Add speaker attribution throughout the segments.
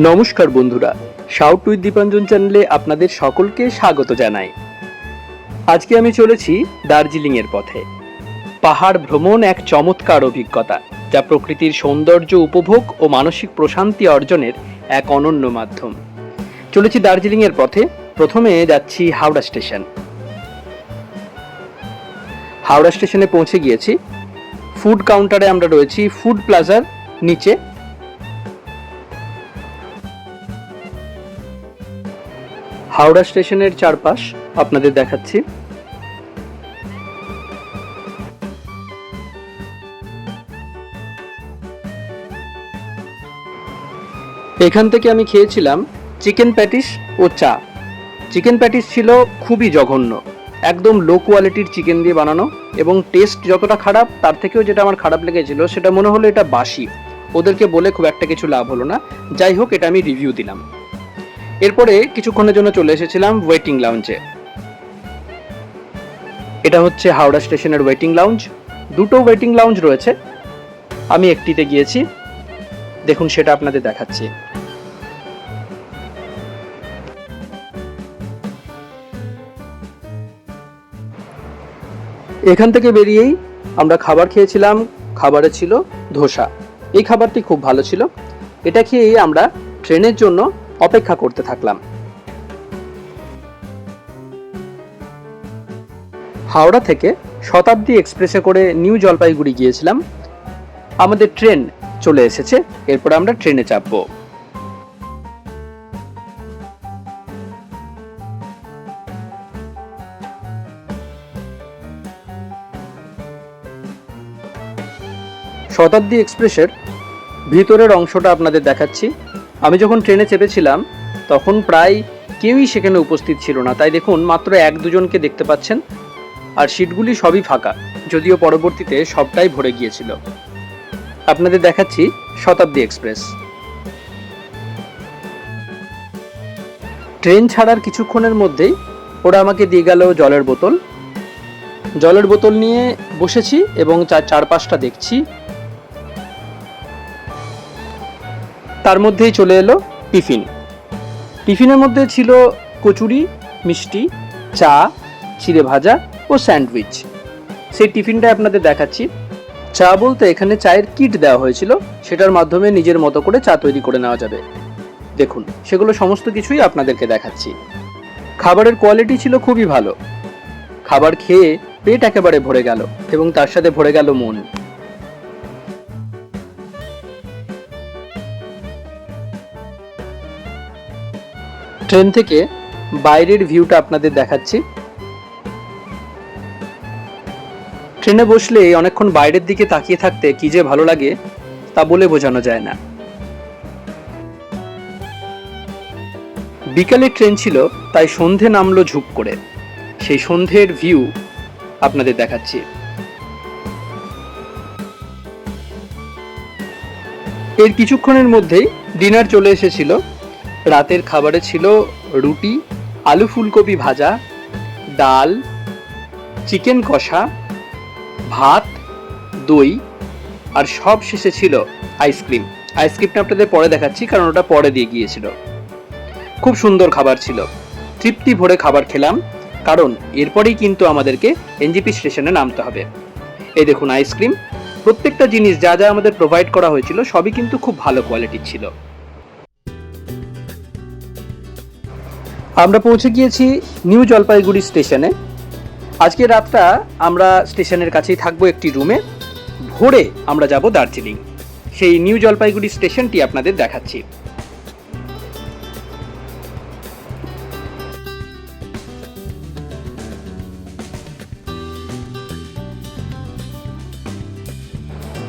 Speaker 1: নমস্কার বন্ধুরা, shout with Dipanjan চ্যানেলে আপনাদের সকলকে স্বাগত জানাই। আজকে আমি চলেছি দার্জিলিং এর পথে। পাহাড় ভ্রমণ এক চমৎকার অভিজ্ঞতা, যা প্রকৃতির সৌন্দর্য উপভোগ ও মানসিক প্রশান্তি অর্জনের এক অনন্য মাধ্যম। চলেছি দার্জিলিং এর পথে। প্রথমে যাচ্ছি হাওড়া স্টেশন। হাওড়া স্টেশনে পৌঁছে গিয়েছি। ফুড কাউন্টারে আমরা রয়েছি ফুড প্লাজার নিচে। হাওড়া স্টেশনের চারপাশ আপনাদের দেখাচ্ছি। এখান থেকে আমি খেয়েছিলাম চিকেন প্যাটিস ও চা। চিকেন প্যাটিস ছিল খুবই জঘন্য, একদম লো কোয়ালিটির চিকেন দিয়ে বানানো, এবং টেস্ট যতটা খারাপ তার থেকেও যেটা আমার খারাপ লেগেছিল সেটা মনে হলো এটা বাসি। ওদেরকে বলে খুব একটা কিছু লাভ হলো না। যাই হোক, এটা আমি রিভিউ দিলাম। এরপরে কিছুক্ষণের জন্য চলে এসেছিলাম ওয়েটিং লাউঞ্জে। এটা হচ্ছে হাওড়া স্টেশনের ওয়েটিং লাউঞ্জ। দুটো ওয়েটিং লাউঞ্জ রয়েছে, আমি একটিতে গিয়েছি। দেখুন, সেটা আপনাদের দেখাচ্ছি। এখান থেকে বেরিয়েই আমরা খাবার খেয়েছিলাম। খাবারে ছিল ধোসা। এই খাবারটি খুব ভালো ছিল। এটা খেয়েই আমরা ট্রেনের জন্য অপেক্ষা করতে থাকলাম। হাওড়া থেকে শতাব্দী এক্সপ্রেসে করে নিউ জলপাইগুড়ি গিয়েছিলাম। আমাদের ট্রেন চলে এসেছে, এরপর আমরা ট্রেনে চাপবো। শতাব্দী এক্সপ্রেসের ভিতরের অংশটা আপনাদের দেখাচ্ছি। আমি যখন ট্রেনে চেপেছিলাম তখন প্রায় কেউই সেখানে উপস্থিত ছিল না, তাই দেখুন মাত্র এক দুজনকে দেখতে পাচ্ছেন, আর সিটগুলি সবই ফাঁকা, যদিও পরবর্তীতে সবটাই ভরে গিয়েছিল। আপনাদের দেখাচ্ছি শতাব্দী এক্সপ্রেস। ট্রেন ছাড়ার কিছুক্ষণের মধ্যেই ওরা আমাকে দিয়ে গেল জলের বোতল। জলের বোতল নিয়ে বসেছি এবং চারপাশটা দেখছি। তার মধ্যেই চলে এলো টিফিন। টিফিনের মধ্যে ছিল কচুরি, মিষ্টি, চা, চিড়ে ভাজা ও স্যান্ডউইচ। সেই টিফিনটা আপনাদের দেখাচ্ছি। চা বলতে এখানে চায়ের কিট দেওয়া হয়েছিল, সেটার মাধ্যমে নিজের মতো করে চা তৈরি করে নেওয়া যাবে। দেখুন, সেগুলো সমস্ত কিছুই আপনাদেরকে দেখাচ্ছি। খাবারের কোয়ালিটি ছিল খুবই ভালো। খাবার খেয়ে পেট একেবারে ভরে গেল এবং তার সাথে ভরে গেল মন। ট্রেন থেকে বাইরের ভিউটা আপনাদের দেখাচ্ছি। ট্রেনে বসলে অনেকক্ষণ বাইরের দিকে তাকিয়ে থাকতে কি যে ভালো লাগে তা বলে বোঝানো যায় না। বিকালে ট্রেন ছিল, তাই সন্ধে নামলো ঝুপ করে। সেই সন্ধ্যের ভিউ আপনাদের দেখাচ্ছি। এর কিছুক্ষণের মধ্যেই ডিনার চলে এসেছিল। রাতের খাবারে ছিল রুটি, আলু ফুলকপি ভাজা, ডাল, চিকেন কষা, ভাত, দই, আর সব শেষে ছিল আইসক্রিম। আইসক্রিমটা আপনাদের পরে দেখাচ্ছি, কারণ ওটা পরে দিয়ে গিয়েছিল। খুব সুন্দর খাবার ছিল। তৃপ্তি ভরে খাবার খেলাম, কারণ এরপরেই কিন্তু আমাদেরকে এনজেপি স্টেশনে নামতে হবে। এই দেখুন আইসক্রিম। প্রত্যেকটা জিনিস যা যা আমাদের প্রোভাইড করা হয়েছিল সবই কিন্তু খুব ভালো কোয়ালিটির ছিল। আমরা পৌঁছে গিয়েছি নিউ জলপাইগুড়ি স্টেশনে। আজকে রাতটা আমরা স্টেশনের কাছেই থাকবো একটি রুমে। ভোরে আমরা যাব দার্জিলিং। সেই নিউ জলপাইগুড়ি স্টেশনটি আপনাদের দেখাচ্ছি।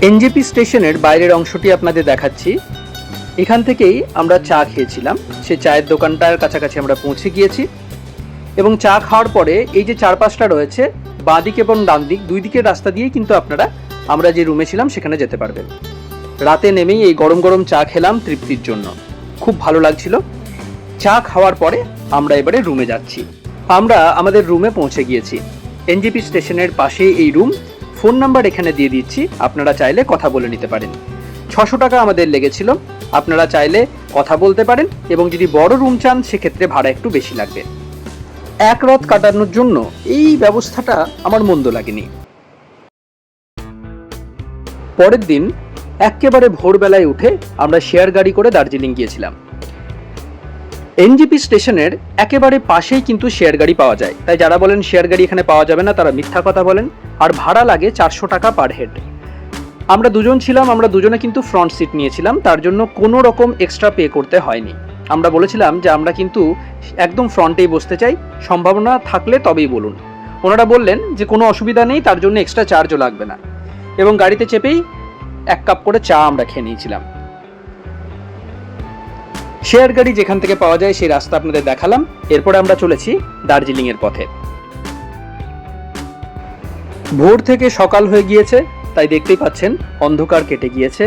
Speaker 1: এনজেপি স্টেশনের বাইরের অংশটি আপনাদের দেখাচ্ছি। এখান থেকেই আমরা চা খেয়েছিলাম। সেই চায়ের দোকানটার কাছাকাছি আমরা পৌঁছে গিয়েছি এবং চা খাওয়ার পরে এই যে চারপাশটা রয়েছে, বাঁ দিক এবং ডান দিক দুই দিকের রাস্তা দিয়েই কিন্তু আপনারা আমরা যে রুমে ছিলাম সেখানে যেতে পারবেন। রাতে নেমেই এই গরম গরম চা খেলাম তৃপ্তির জন্য, খুব ভালো লাগছিল। চা খাওয়ার পরে আমরা এবারে রুমে যাচ্ছি। আমরা আমাদের রুমে পৌঁছে গিয়েছি। এনজেপি স্টেশনের পাশে এই রুম। ফোন নাম্বার এখানে দিয়ে দিচ্ছি, আপনারা চাইলে কথা বলে নিতে পারেন। 600 টাকা আমাদের লেগেছিল। আপনারা চাইলে কথা বলতে পারেন, এবং যদি বড় রুম চান সেক্ষেত্রে ভাড়া একটু বেশি লাগবে। এক রাত কাটানোর জন্য এই ব্যবস্থাটা আমার মন্দ লাগেনি। পরের দিন একেবারে ভোরবেলায় উঠে আমরা শেয়ার গাড়ি করে দার্জিলিং গিয়েছিলাম। এনজেপি স্টেশনের একেবারে পাশেই কিন্তু শেয়ার গাড়ি পাওয়া যায়, তাই যারা বলেন শেয়ার গাড়ি এখানে পাওয়া যাবে না তারা মিথ্যা কথা বলেন। আর ভাড়া লাগে 400 টাকা পার হেড। আমরা দুজন ছিলাম, আমরা দুজনে কিন্তু ফ্রন্ট সিট নিয়েছিলাম, তার জন্য কোনো রকম এক্সট্রা পে করতে হয়নি। আমরা বলেছিলাম যে আমরা কিন্তু একদম ফ্রন্টেই বসতে চাই, সম্ভাবনা থাকলে তবেই বলুন। ওনারা বললেন যে কোনো অসুবিধা নেই, তার জন্য এক্সট্রা চার্জও লাগবে না, এবং গাড়িতে চেপেই 1 কাপ করে চা আমরা খেয়ে নিয়েছিলাম। শেয়ার গাড়ি যেখান থেকে পাওয়া যায় সেই রাস্তা আপনাদের দেখালাম। এরপরে আমরা চলেছি দার্জিলিং এর পথে। ভোর থেকে সকাল হয়ে গিয়েছে, তাই দেখতেই পাচ্ছেন অন্ধকার কেটে গিয়েছে।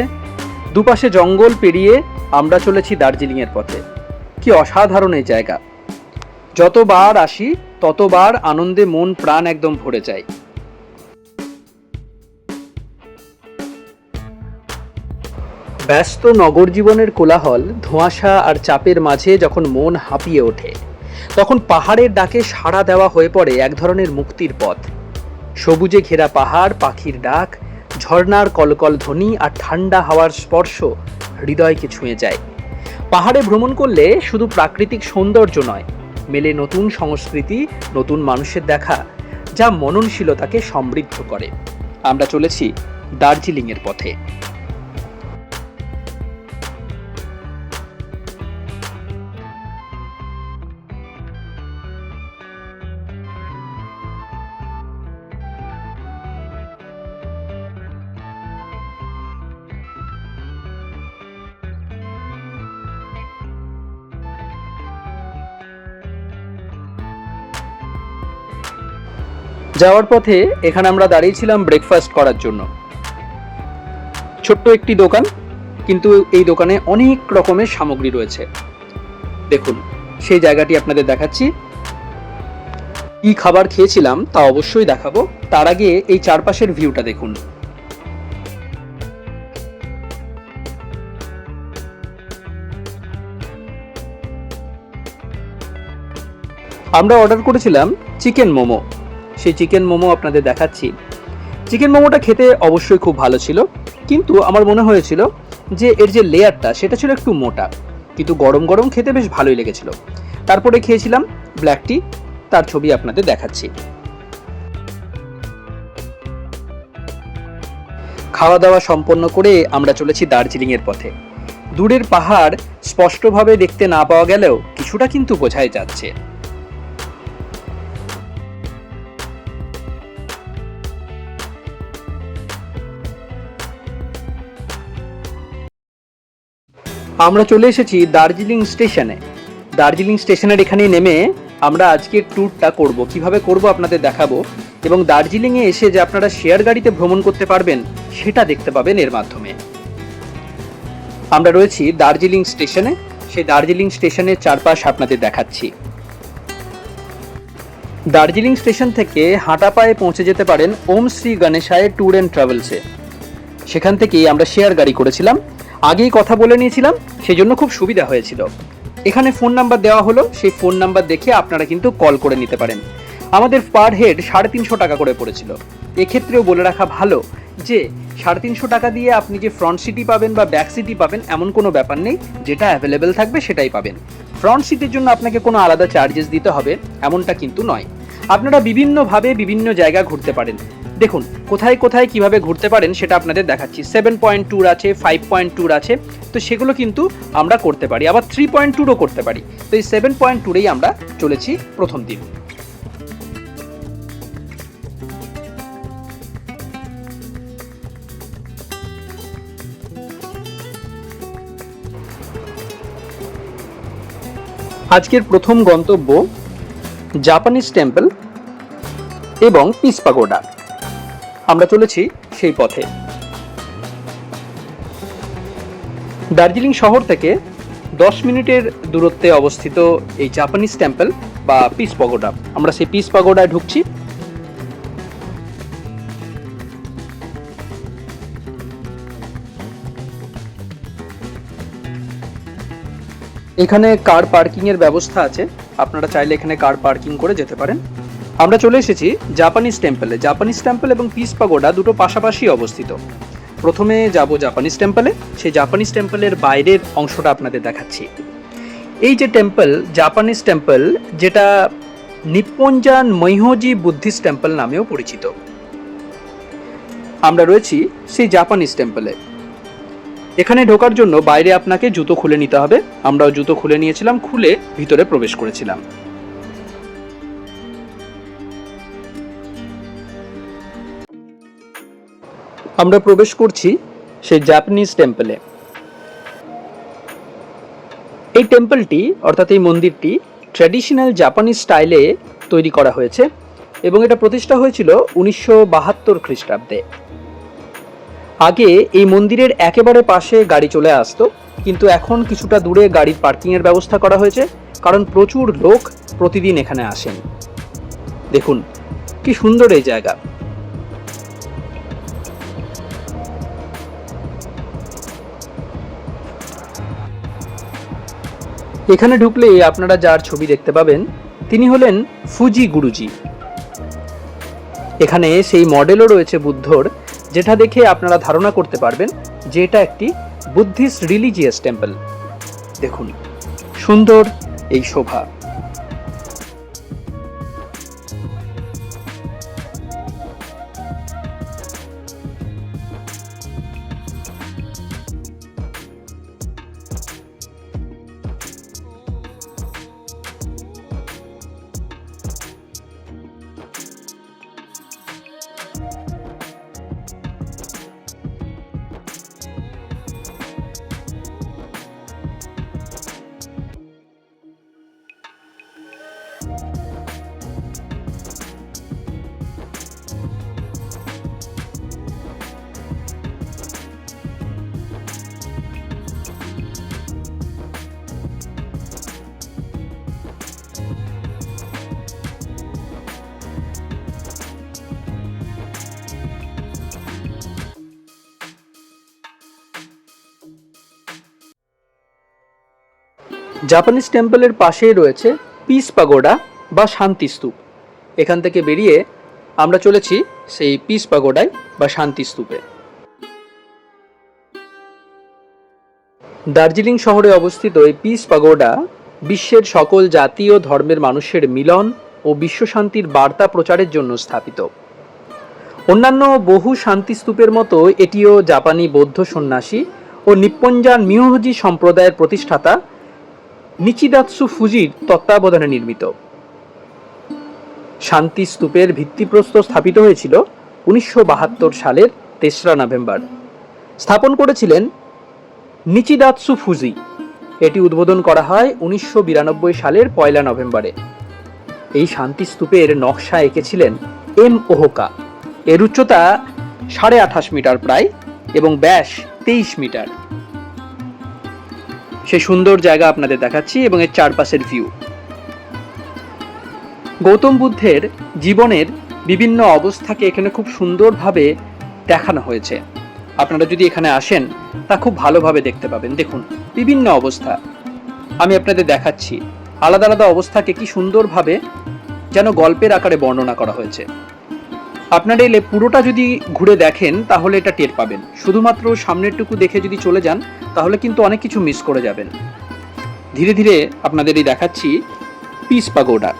Speaker 1: দুপাশে জঙ্গল পেরিয়ে আমরা চলেছি দার্জিলিং এর পথে। কি অসাধারণ এই জায়গা! যতবার আসি ততবার আনন্দে মন প্রাণ একদম ভরে যায়। ব্যস্ত নগর জীবনের কোলাহল, ধোঁয়াশা আর চাপের মাঝে যখন মন হাঁপিয়ে ওঠে, তখন পাহাড়ের ডাকে সাড়া দেওয়া হয়ে পড়ে এক ধরনের মুক্তির পথ। সবুজে ঘেরা পাহাড়, পাখির ডাক, ঝর্ণার কলকল ধ্বনি আর ঠান্ডা হাওয়ার স্পর্শ হৃদয়কে ছুঁয়ে যায়। পাহাড়ে ভ্রমণ করলে শুধু প্রাকৃতিক সৌন্দর্য নয়, মেলে নতুন সংস্কৃতি, নতুন মানুষের দেখা, যা মননশীলতাকে সমৃদ্ধ করে। আমরা চলেছি দার্জিলিং এর পথে। যাওয়ার পথে এখানে আমরা দাঁড়িয়েছিলাম ব্রেকফাস্ট করার জন্য। ছোট্ট একটি দোকান, কিন্তু এই দোকানে অনেক রকমের সামগ্রী রয়েছে। দেখুন, সেই জায়গাটি আপনাদের দেখাচ্ছি। কি খাবার খেয়েছিলাম তা অবশ্যই দেখাবো, তার আগে এই চারপাশের ভিউটা দেখুন। আমরা অর্ডার করেছিলাম চিকেন মোমো। সেই চিকেন মোমো আপনাদের দেখাচ্ছি। চিকেন মোমোটা খেতে অবশ্যই খুব ভালো ছিল, কিন্তু আমার মনে হয়েছিল যে এর যে লেয়ারটা সেটা ছিল একটু মোটা, কিন্তু গরম গরম খেতে বেশ ভালোই লেগেছিল। তারপরে খেয়েছিলাম ব্ল্যাক টি, তার ছবি আপনাদের দেখাচ্ছি। খাওয়া দাওয়া সম্পন্ন করে আমরা চলেছি দার্জিলিং এর পথে। দূরের পাহাড় স্পষ্টভাবে দেখতে না পাওয়া গেলেও কিছুটা কিন্তু বোঝাই যাচ্ছে। আমরা চলে এসেছি দার্জিলিং স্টেশনে। দার্জিলিং স্টেশনের এখানে নেমে আমরা আজকের ট্যুরটা করব। কিভাবে করব আপনাদের দেখাবো, এবং দার্জিলিংয়ে এসে যে আপনারা শেয়ার গাড়িতে ভ্রমণ করতে পারবেন সেটা দেখতে পাবেন এর মাধ্যমে। আমরা রয়েছি দার্জিলিং স্টেশনে। সেই দার্জিলিং স্টেশনের চারপাশ আপনাদের দেখাচ্ছি। দার্জিলিং স্টেশন থেকে হাঁটা পায়ে পৌঁছে যেতে পারেন ওম শ্রী গণেশায় ট্যুর অ্যান্ড ট্রাভেলসে। সেখান থেকেই আমরা শেয়ার গাড়ি করেছিলাম, আগেই কথা বলে নিয়েছিলাম, সেই জন্য খুব সুবিধা হয়েছিল। এখানে ফোন নাম্বার দেওয়া হলো, সেই ফোন নাম্বার দেখে আপনারা কিন্তু কল করে নিতে পারেন। আমাদের পার হেড 350 টাকা করে পড়েছিল। এক্ষেত্রেও বলে রাখা ভালো যে 350 টাকা দিয়ে আপনি যে ফ্রন্ট সিটই পাবেন বা ব্যাক সিটই পাবেন এমন কোনো ব্যাপার নেই, যেটা অ্যাভেলেবেল থাকবে সেটাই পাবেন। ফ্রন্ট সিটের জন্য আপনাকে কোনো আলাদা চার্জেস দিতে হবে এমনটা কিন্তু নয়। আপনারা বিভিন্নভাবে বিভিন্ন জায়গা ঘুরতে পারেন। দেখুন কোথায় কোথায় কিভাবে ঘুরতে পারেন সেটা আপনাদের দেখাচ্ছি। 7 পয়েন্ট ট্যুর আছে, 5 পয়েন্ট ট্যুর আছে, তো সেগুলো কিন্তু আমরা করতে পারি। আবার 3 পয়েন্ট ট্যুরও করতে পারি। তো এই 7 পয়েন্ট ট্যুরেই আমরা চলেছি প্রথম দিন। আজকের প্রথম গন্তব্য জাপানিজ টেম্পল এবং পিস পাগোডা। আমরা চলেছি সেই পথে। দার্জিলিং শহর থেকে 10 মিনিটের দূরত্বে অবস্থিত এই জাপানিজ টেম্পল বা পিস পাগোডা। আমরা সেই পিস পাগোডায় ঢুকছি। এখানে কার পার্কিং এর ব্যবস্থা আছে, আপনারা চাইলে এখানে কার পার্কিং করে যেতে পারেন। আমরা চলে এসেছি জাপানিজ টেম্পলে। জাপানিজ টেম্পল এবং পিস পাগোডা দুটো পাশাপাশি অবস্থিত। প্রথমে যাব জাপানিজ টেম্পলে, সেই জাপানিজ টেম্পলের বাইরের অংশটা আপনাদের দেখাচ্ছি। এই যে টেম্পল, জাপানিজ টেম্পল, যেটা নিপ্পনজান মৈহজি বুদ্ধিস্ট টেম্পল নামেও পরিচিত। আমরা রয়েছি সেই জাপানিজ টেম্পলে। এখানে ঢোকার জন্য বাইরে আপনাকে জুতো খুলে নিতে হবে। আমরাও জুতো খুলে নিয়েছিলাম, খুলে ভিতরে প্রবেশ করেছিলাম। আমরা প্রবেশ করছি সেই জাপানিজ টেম্পলে। এই টেম্পলটি অর্থাৎ এই মন্দিরটি ট্র্যাডিশনাল জাপানিজ স্টাইলে তৈরি করা হয়েছে এবং এটা প্রতিষ্ঠা হয়েছিল 1972 খ্রিস্টাব্দে। আগে এই মন্দিরের একেবারে পাশে গাড়ি চলে আসতো, কিন্তু এখন কিছুটা দূরে গাড়ির পার্কিংয়ের ব্যবস্থা করা হয়েছে, কারণ প্রচুর লোক প্রতিদিন এখানে আসেন। দেখুন কি সুন্দর এই জায়গা। এখানে ঢুকলে আপনারা যার ছবি দেখতে পাবেন তিনি হলেন ফুজি গুরুজি। এখানে সেই মডেলও রয়েছে বুদ্ধর, যেটা দেখে আপনারা ধারণা করতে পারবেন যে এটা একটি বুদ্ধিস্ট রিলিজিয়াস টেম্পল। দেখুন সুন্দর এই শোভা। জাপানিজ টেম্পলের পাশেই রয়েছে পিস পাগোডা বা শান্তি স্তূপ। এখান থেকে বেরিয়ে আমরা চলেছি সেই পিস পাগোডায় বা শান্তি স্তূপে। দার্জিলিং শহরে অবস্থিত এই পিস পাগোডা বিশ্বের সকল জাতি ও ধর্মের মানুষের মিলন ও বিশ্বশান্তির বার্তা প্রচারের জন্য স্থাপিত। অন্যান্য বহু শান্তি স্তূপের মতো এটিও জাপানি বৌদ্ধ সন্ন্যাসী ও নিপ্পনজান মিয়োহজি সম্প্রদায়ের প্রতিষ্ঠাতা নিচিদাৎসু ফুজির তত্ত্বাবধানে নির্মিত। শান্তি স্তূপের ভিত্তিপ্রস্তর স্থাপিত হয়েছিল 1972 সালের 3রা নভেম্বর। স্থাপন করেছিলেন নিচিদাৎসু ফুজি। এটি উদ্বোধন করা হয় 1992 সালের 1 নভেম্বরে। এই শান্তি স্তূপের নকশা এঁকেছিলেন এম ওহোকা। এর উচ্চতা 28.5 মিটার প্রায় এবং ব্যাস 23 মিটার। সেই সুন্দর জায়গা আপনাদের দেখাচ্ছি এবং এর চারপাশের ভিউ। গৌতম বুদ্ধের জীবনের বিভিন্ন অবস্থাকে এখানে খুব সুন্দরভাবে দেখানো হয়েছে। আপনারা যদি এখানে আসেন তা খুব ভালোভাবে দেখতে পাবেন। দেখুন বিভিন্ন অবস্থা আমি আপনাদের দেখাচ্ছি, আলাদা আলাদা অবস্থাকে কি সুন্দরভাবে যেন গল্পের আকারে বর্ণনা করা হয়েছে। আপনারা এলে পুরোটা যদি ঘুরে দেখেন তাহলে এটা টের পাবেন। শুধুমাত্র সামনেরটুকু দেখে যদি চলে যান তাহলে কিন্তু অনেক কিছু মিস করে যাবেন। ধীরে ধীরে আপনাদেরই দেখাচ্ছি পিস পাগোডা।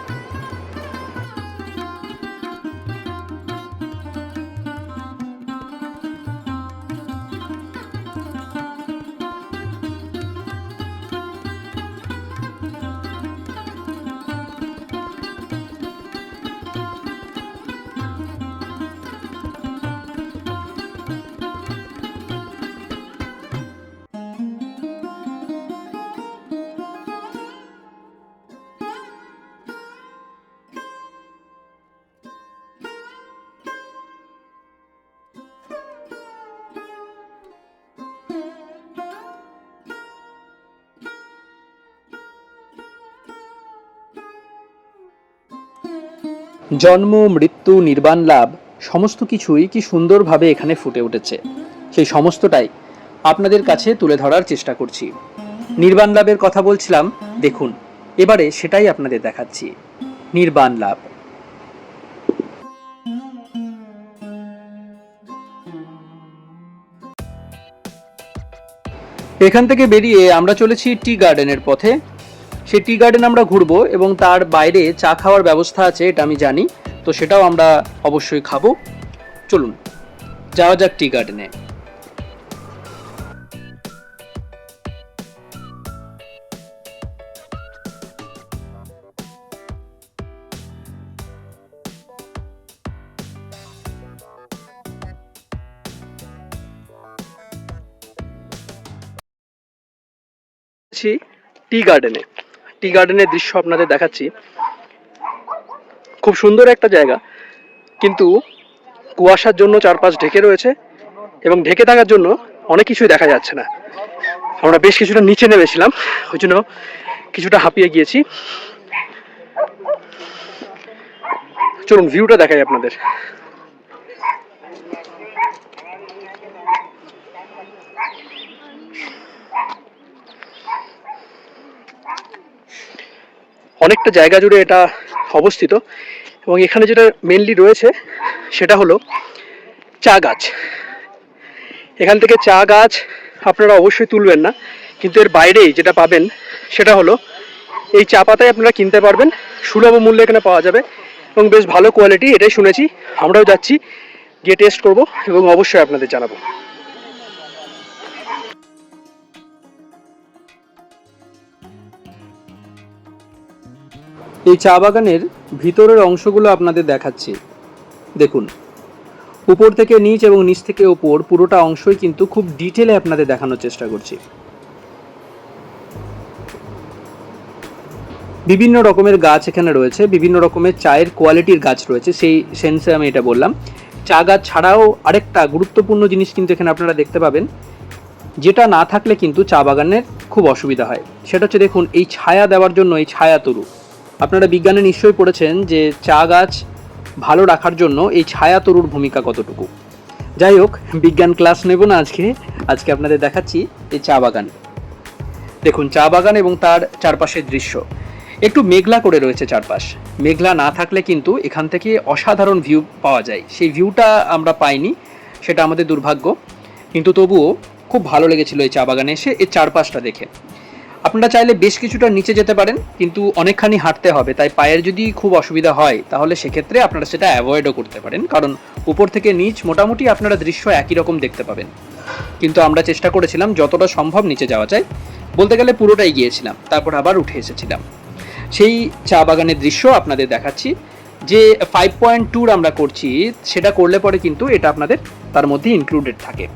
Speaker 1: জন্ম, মৃত্যু, নির্বাণ লাভ সমস্ত কিছুই কি সুন্দরভাবে এখানে ফুটে উঠেছে, সেই সমস্তটাই আপনাদের কাছে তুলে ধরার চেষ্টা করছি। নির্বাণ লাভের কথা বলছিলাম, দেখুন এবারে সেটাই আপনাদের দেখাচ্ছি, নির্বাণ লাভ। এখান থেকে বেরিয়ে আমরা চলেছি টি গার্ডেনের পথে। সেই টি গার্ডেন আমরা ঘুরবো এবং তার বাইরে চা খাওয়ার ব্যবস্থা আছে, এটা আমি জানি, তো সেটাও আমরা অবশ্যই খাবো। চলুন যাওয়া যাক টি গার্ডেনে। টি গার্ডেনে, টি গার্ডেনের দৃশ্য আপনাদের দেখাচ্ছি। খুব সুন্দর একটা জায়গা, কিন্তু কুয়াশার জন্য চারপাশ ঢেকে রয়েছে এবং ঢেকে থাকার জন্য অনেক কিছুই দেখা যাচ্ছে না। আমরা বেশ কিছুটা নিচে নেমেছিলাম, ওই জন্য কিছুটা হাঁপিয়ে গিয়েছি। চলুন ভিউটা দেখাই আপনাদের। অনেকটা জায়গা জুড়ে এটা অবস্থিত এবং এখানে যেটা মেনলি রয়েছে সেটা হলো চা গাছ। এখান থেকে চা গাছ আপনারা অবশ্যই তুলবেন না, কিন্তু এর বাইরেই যেটা পাবেন সেটা হলো এই চা পাতাই আপনারা কিনতে পারবেন, সুলভ মূল্যে এখানে পাওয়া যাবে এবং বেশ ভালো কোয়ালিটি, এটাই শুনেছি। আমরাও যাচ্ছি, গিয়ে টেস্ট করব এবং অবশ্যই আপনাদের জানাবো। এই চা বাগানের ভিতরের অংশগুলো আপনাদের দেখাচ্ছি, দেখুন উপর থেকে নিচ এবং নিচ থেকে ওপর পুরোটা অংশই কিন্তু খুব ডিটেলে আপনাদের দেখানোর চেষ্টা করছি। বিভিন্ন রকমের গাছ এখানে রয়েছে, বিভিন্ন রকমের চায়ের কোয়ালিটির গাছ রয়েছে, সেই সেন্সে আমি এটা বললাম। চা গাছ ছাড়াও আরেকটা গুরুত্বপূর্ণ জিনিস কিন্তু এখানে আপনারা দেখতে পাবেন, যেটা না থাকলে কিন্তু চা বাগানের খুব অসুবিধা হয়। সেটা হচ্ছে দেখুন এই ছায়া দেওয়ার জন্য এই ছায়া তরু। আপনারা বিজ্ঞানে নিশ্চয়ই পড়েছেন যে চা গাছ ভালো রাখার জন্য এই ছায়া তরুর ভূমিকা কতটুকু। যাই হোক, বিজ্ঞান ক্লাস নেব না আজকে, আজকে আপনাদের দেখাচ্ছি এই চা বাগান। দেখুন চা বাগান এবং তার চারপাশের দৃশ্য। একটু মেঘলা করে রয়েছে চারপাশ, মেঘলা না থাকলে কিন্তু এখান থেকে অসাধারণ ভিউ পাওয়া যায়। সেই ভিউটা আমরা পাইনি, সেটা আমাদের দুর্ভাগ্য, কিন্তু তবুও খুব ভালো লেগেছিল এই চা বাগানে এসে এর চারপাশটা দেখে। আপনারা চাইলে বেশ কিছুটা নিচে যেতে পারেন, কিন্তু অনেকখানি হাঁটতে হবে, তাই পায়ের যদি খুব অসুবিধা হয় তাহলে সেক্ষেত্রে আপনারা সেটা অ্যাভয়েডও করতে পারেন, কারণ উপর থেকে নিচ মোটামুটি আপনারা দৃশ্য একই রকম দেখতে পাবেন। কিন্তু আমরা চেষ্টা করেছিলাম যতটা সম্ভব নিচে যাওয়া যায়, বলতে গেলে পুরোটাই গিয়েছিলাম, তারপর আবার উঠে এসেছিলাম। সেই চা বাগানের দৃশ্য আপনাদের দেখাচ্ছি। যে 5.2 ট্যুর আমরা করছি, সেটা করলে পরে কিন্তু এটা আপনাদের তার মধ্যে ইনক্লুডেড থাকে।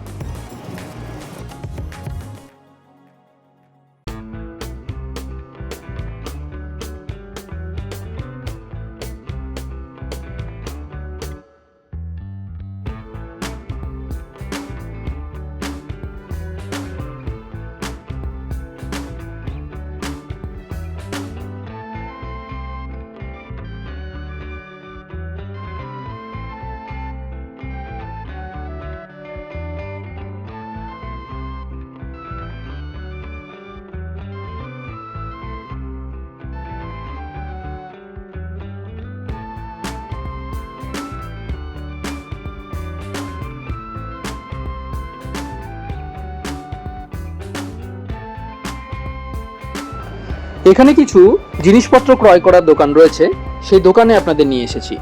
Speaker 1: এখানে কিছু জিনিসপত্র ক্রয় করার দোকান রয়েছে, সেই দোকানে আপনাদের নিয়ে এসেছি।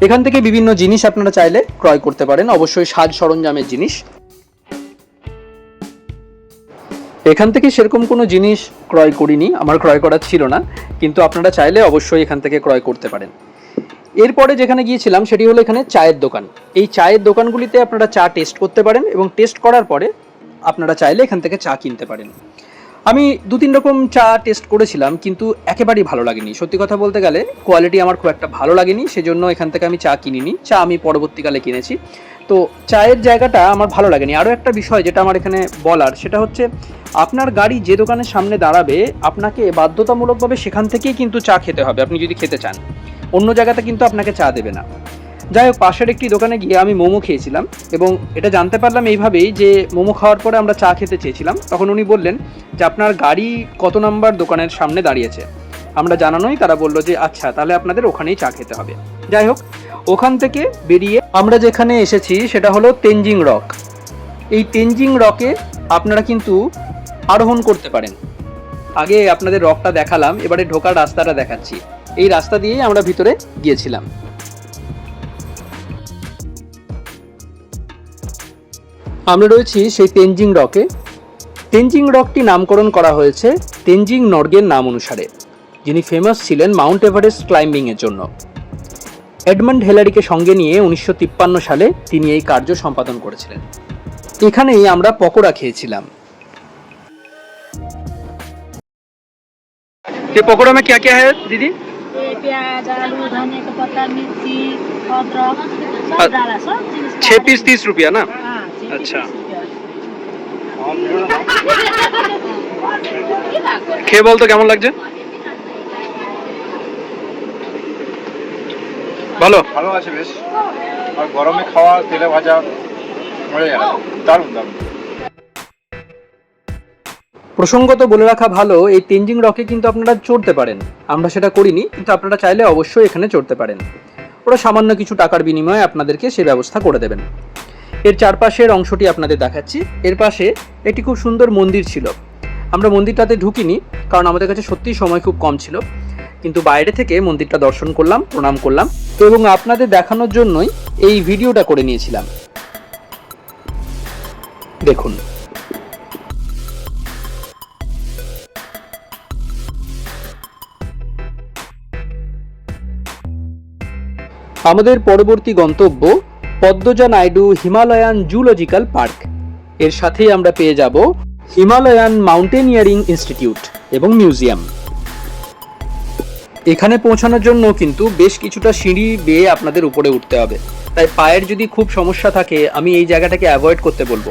Speaker 1: এখান থেকে বিভিন্ন জিনিস আপনারা চাইলে ক্রয় করতে পারেন, অবশ্যই সাজ সরঞ্জামের জিনিস। এখান থেকে সেরকম কোনো জিনিস ক্রয় করিনি, আমার ক্রয় করার ছিল না, কিন্তু আপনারা চাইলে অবশ্যই এখান থেকে ক্রয় করতে পারেন। এরপরে যেখানে গিয়েছিলাম সেটি হলো এখানে চায়ের দোকান। এই চায়ের দোকানগুলিতে আপনারা চা টেস্ট করতে পারেন এবং টেস্ট করার পরে আপনারা চাইলে এখান থেকে চা কিনতে পারেন। আমি 2-3 রকম চা টেস্ট করেছিলাম, কিন্তু একেবারেই ভালো লাগেনি। সত্যি কথা বলতে গেলে কোয়ালিটি আমার খুব একটা ভালো লাগেনি, সেজন্য এখান থেকে আমি চা কিনিনি। চা আমি পরবর্তীকালে কিনেছি। তো চায়ের জায়গাটা আমার ভালো লাগেনি। আরও একটা বিষয় যেটা আমার এখানে বলার, সেটা হচ্ছে আপনার গাড়ি যে দোকানের সামনে দাঁড়াবে আপনাকে বাধ্যতামূলকভাবে সেখান থেকেই কিন্তু চা খেতে হবে, আপনি যদি খেতে চান। অন্য জায়গাতে কিন্তু আপনাকে চা দেবে না। যাই হোক, পাশের একটি দোকানে গিয়ে আমি মোমো খেয়েছিলাম এবং এটা জানতে পারলাম এইভাবেই যে মোমো খাওয়ার পরে আমরা চা খেতে চেয়েছিলাম। তখন উনি বললেন যে আপনার গাড়ি কত নাম্বার দোকানের সামনে দাঁড়িয়েছে। আমরা জানানোই তারা বললো যে আচ্ছা, তাহলে আপনাদের ওখানেই চা খেতে হবে। যাই হোক, ওখান থেকে বেরিয়ে আমরা যেখানে এসেছি সেটা হলো তেনজিং রক। এই তেনজিং রকে আপনারা কিন্তু আরোহণ করতে পারেন। আগে আপনাদের রকটা দেখালাম, এবারে ঢোকার রাস্তাটা দেখাচ্ছি। এই রাস্তা দিয়েই আমরা ভিতরে গিয়েছিলাম। আমরা রয়েছি সেই তেনজিং রকে। তেনজিং রকটি নামকরণ করা হয়েছে তেনজিং নর্গের নাম অনুসারে, যিনি ফেমাস ছিলেন মাউন্ট এভারেস্ট ক্লাইম্বিংয়ের জন্য। এডমন্ড হেলারিকে সঙ্গে নিয়ে 1953 সালে তিনি এই কার্য সম্পাদন করেছিলেন। এখানেই আমরা পকোড়া খেয়েছিলাম। ये पकौड़ों में क्या क्या है दीदी?
Speaker 2: प्याज, आलू, धनिया का पत्ता, मिर्ची, अदरक सब डाला, सब चीज का।
Speaker 1: 6 पीस 30 रुपया ना?
Speaker 2: हाँ, 6
Speaker 1: अच्छा।
Speaker 2: पीस।
Speaker 1: খেয়ে বল তো কেমন লাগছে? ভালো
Speaker 3: ভালো আছে বেশ। আর গরমে খাওয়া তেলে ভাজা মজা যাবে, দারুণ দারুণ।
Speaker 1: প্রসঙ্গত বলে রাখা ভালো, এই তেনজিং রকে কিন্তু আপনারা চড়তে পারেন। আমরা সেটা করিনি, কিন্তু আপনারা চাইলে অবশ্যই এখানে চড়তে পারেন। ওরা সামান্য কিছু টাকার বিনিময়ে আপনাদেরকে সে ব্যবস্থা করে দেবেন। এর চারপাশের অংশটি আপনাদের দেখাচ্ছি। এর পাশে একটি খুব সুন্দর মন্দির ছিল। আমরা মন্দিরটাতে ঢুকিনি, কারণ আমাদের কাছে সত্যিই সময় খুব কম ছিল, কিন্তু বাইরে থেকে মন্দিরটা দর্শন করলাম, প্রণাম করলাম এবং আপনাদের দেখানোর জন্যই এই ভিডিওটা করে নিয়েছিলাম। দেখুন, আমাদের পরবর্তী গন্তব্য Padmaja Naidu Himalayan zoological park. এর সাথেই আমরা পেয়ে যাব হিমালয়ান মাউন্টেনিয়ারিং ইনস্টিটিউট এবং মিউজিয়াম। এখানে পৌঁছানোর জন্য কিন্তু বেশ কিছুটা সিঁড়ি বেয়ে আপনাদের উপরে উঠতে হবে, তাই পায়ের যদি খুব সমস্যা থাকে আমি এই জায়গাটাকে অ্যাভয়েড করতে বলবো,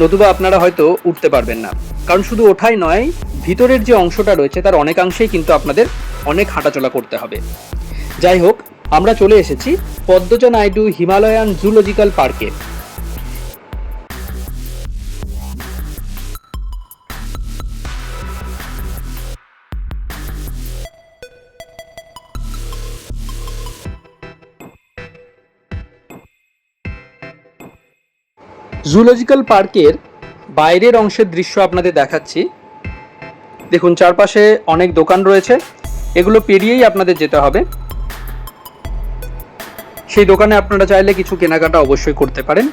Speaker 1: নতুবা আপনারা হয়তো উঠতে পারবেন না। কারণ শুধু ওঠাই নয়, ভিতরের যে অংশটা রয়েছে তার অনেকাংশেই কিন্তু আপনাদের অনেক হাঁটাচলা করতে হবে। যাই হোক, আমরা চলে এসেছি পদ্মজা নাইডু হিমালয়ান জুলজিক্যাল পার্কে। জুলজিক্যাল পার্কের বাইরের অংশের দৃশ্য আপনাদের দেখাচ্ছি। দেখুন, চারপাশে অনেক দোকান রয়েছে, এগুলো পেরিয়েই আপনাদের যেতে হবে। সেই দোকানে আপনারা চাইলে কিছু কেনাকাটা অবশ্যই করতে পারেন,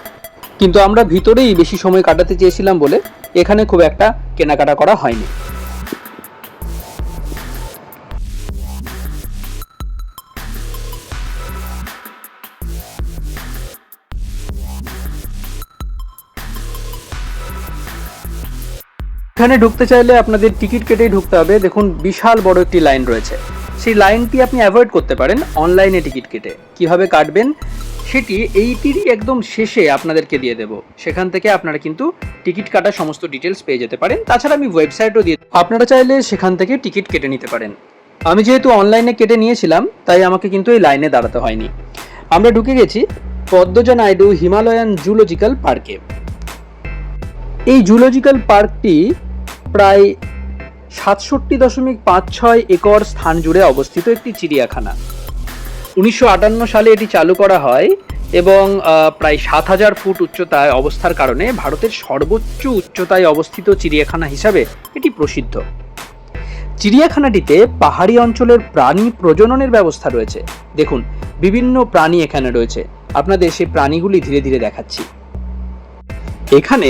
Speaker 1: কিন্তু আমরা ভিতরেই বেশি সময় কাটাতে চেয়েছিলাম বলে এখানে খুব একটা কেনাকাটা করা হয়নি। এখানে ঢুকতে চাইলে আপনাদের টিকিট কেটেই ঢুকতে হবে। দেখুন, বিশাল বড় একটি লাইন রয়েছে। সেই লাইনটি আপনি অ্যাভয়েড করতে পারেন অনলাইনে টিকিট কেটে। কিভাবে কাটবেন সেটি এইটিরই একদম শেষে আপনাদেরকে দিয়ে দেব। সেখান থেকে আপনারা কিন্তু টিকিট কাটার সমস্ত ডিটেলস পেয়ে যেতে পারেন। তাছাড়া আমি ওয়েবসাইটও দিয়ে, আপনারা চাইলে সেখান থেকে টিকিট কেটে নিতে পারেন। আমি যেহেতু অনলাইনে কেটে নিয়েছিলাম তাই আমাকে কিন্তু এই লাইনে দাঁড়াতে হয়নি। আমরা ঢুকে গেছি পদ্মজা নাইডু হিমালয়ান জুলজিক্যাল পার্কে। এই জুলজিক্যাল পার্কটি প্রায় 67.56 একর স্থান জুড়ে অবস্থিত একটি চিড়িয়াখানা। 1958 সালে এটি চালু করা হয় এবং প্রায় 7000 ফুট উচ্চতায় অবস্থার কারণে ভারতের সর্বোচ্চ উচ্চতায় অবস্থিত চিড়িয়াখানা হিসাবে এটি প্রসিদ্ধ। চিড়িয়াখানাটিতে পাহাড়ি অঞ্চলের প্রাণী প্রজননের ব্যবস্থা রয়েছে। দেখুন, বিভিন্ন প্রাণী এখানে রয়েছে, আপনাদের সেই প্রাণীগুলি ধীরে ধীরে দেখাচ্ছি। এখানে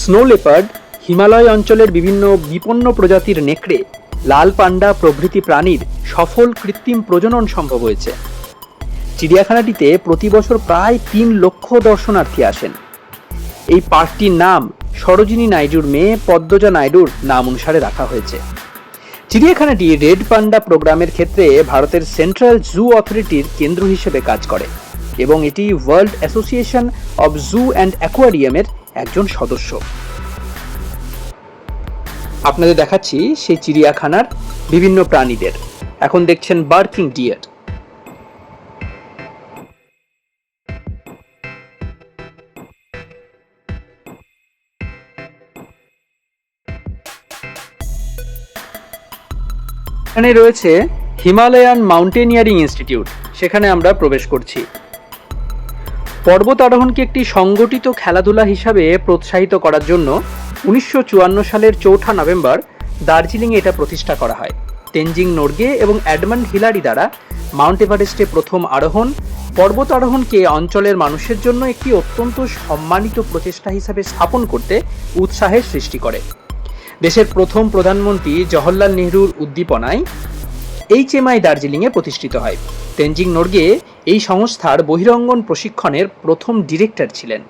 Speaker 1: স্নো লেপার্ড, হিমালয় অঞ্চলের বিভিন্ন বিপন্ন প্রজাতির নেকড়ে, লাল পান্ডা প্রভৃতি প্রাণীর সফল কৃত্রিম প্রজনন সম্ভব হয়েছে। চিড়িয়াখানাটিতে প্রতি বছর প্রায় 3 লক্ষ দর্শনার্থী আসেন। এই পার্কটির নাম সরোজিনী নাইডুর মেয়ে পদ্মজা নাইডুর নাম অনুসারে রাখা হয়েছে। চিড়িয়াখানাটি রেড পান্ডা প্রোগ্রামের ক্ষেত্রে ভারতের সেন্ট্রাল জু অথরিটির কেন্দ্র হিসেবে কাজ করে এবং এটি world association of zoo and অ্যাকোয়ারিয়ামের একজন সদস্য। আপনাদের দেখাচ্ছি সেই চিড়িয়াখানার বিভিন্ন প্রাণীদের। এখন দেখছেন বার্কিং ডিয়ার। এখানে রয়েছে হিমালয়ান মাউন্টেনিয়ারিং ইনস্টিটিউট, সেখানে আমরা প্রবেশ করছি। পর্বত আরোহণকে একটি সংগঠিত খেলাধুলা হিসাবে প্রোৎসাহিত করার জন্য 1954 সালের 4 নভেম্বর দার্জিলিংয়ে এটা প্রতিষ্ঠা করা হয়। তেনজিং নোরগে এবং এডমন্ড হিলারি দ্বারা মাউন্ট এভারেস্টে প্রথম আরোহণ পর্বত আরোহণকে অঞ্চলের মানুষের জন্য একটি অত্যন্ত সম্মানিত প্রচেষ্টা হিসাবে স্থাপন করতে উৎসাহের সৃষ্টি করে। দেশের প্রথম প্রধানমন্ত্রী জওহরলাল নেহরুর উদ্দীপনায় HMI দার্জিলিংয়ে প্রতিষ্ঠিত হয়। তেনজিং নোরগে এই সংস্থার বহিরঙ্গন প্রশিক্ষণের প্রথম ডিরেক্টর ছিলেন।